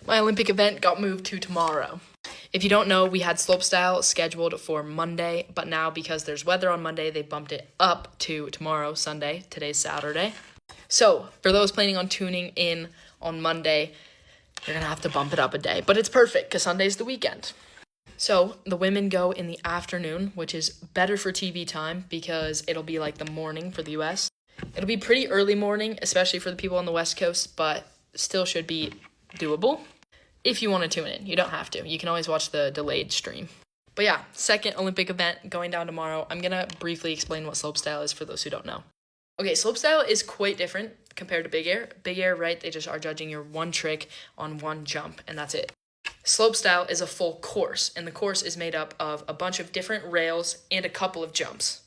My Olympic event got moved to tomorrow. If you don't know, we had slopestyle scheduled for Monday, but now because there's weather on Monday, they bumped it up to tomorrow, Sunday. Today's Saturday. So for those planning on tuning in on Monday, you're going to have to bump it up a day. But it's perfect because Sunday's the weekend. So the women go in the afternoon, which is better for TV time because it'll be like the morning for the U.S. It'll be pretty early morning, especially for the people on the West Coast, but still should be doable. If you want to tune in, you don't have to. You can always watch the delayed stream. But yeah, second Olympic event going down tomorrow. I'm going to briefly explain what slopestyle is for those who don't know. Okay, slopestyle is quite different compared to big air. Big air, right, they just are judging your one trick on one jump, and that's it. Slopestyle is a full course, and the course is made up of a bunch of different rails and a couple of jumps.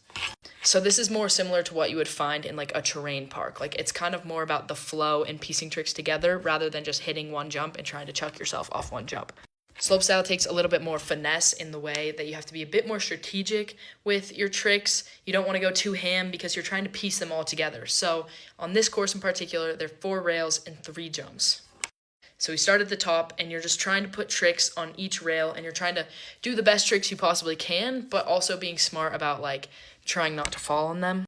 So this is more similar to what you would find in like a terrain park. Like it's kind of more about the flow and piecing tricks together rather than just hitting one jump and trying to chuck yourself off one jump. Slopestyle takes a little bit more finesse in the way that you have to be a bit more strategic with your tricks. You don't want to go too ham because you're trying to piece them all together. So on this course in particular, there are 4 rails and 3 jumps. So we start at the top and you're just trying to put tricks on each rail and you're trying to do the best tricks you possibly can, but also being smart about like trying not to fall on them.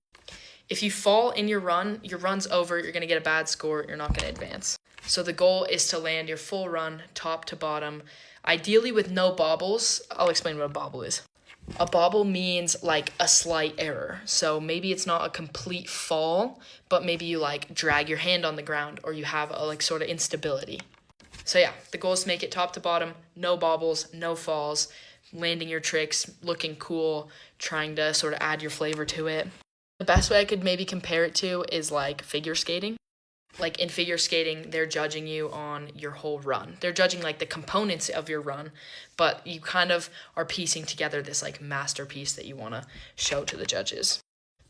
If you fall in your run's over, you're going to get a bad score, you're not going to advance. So the goal is to land your full run top to bottom, ideally with no bobbles. I'll explain what a bobble is. A bobble means like a slight error. So maybe it's not a complete fall, but maybe you like drag your hand on the ground or you have a like sort of instability. So yeah, the goal is to make it top to bottom, no bobbles, no falls, landing your tricks, looking cool, trying to sort of add your flavor to it. The best way I could maybe compare it to is like figure skating. Like in figure skating, they're judging you on your whole run. They're judging like the components of your run, but you kind of are piecing together this like masterpiece that you want to show to the judges.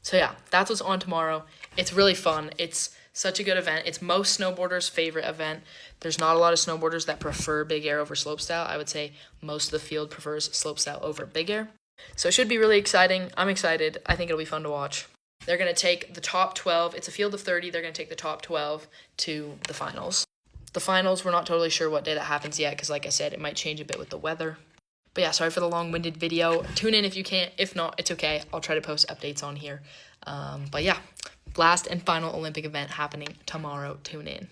So yeah, that's what's on tomorrow. It's really fun. It's such a good event. It's most snowboarders' favorite event. There's not a lot of snowboarders that prefer big air over slopestyle. I would say most of the field prefers slopestyle over big air. So it should be really exciting. I'm excited. I think it'll be fun to watch. They're going to take the top 12. It's a field of 30. They're going to take the top 12 to the finals. The finals, we're not totally sure what day that happens yet because, like I said, it might change a bit with the weather. But yeah, sorry for the long-winded video. Tune in if you can't. If not, it's okay. I'll try to post updates on here. But yeah, last and final Olympic event happening tomorrow. Tune in.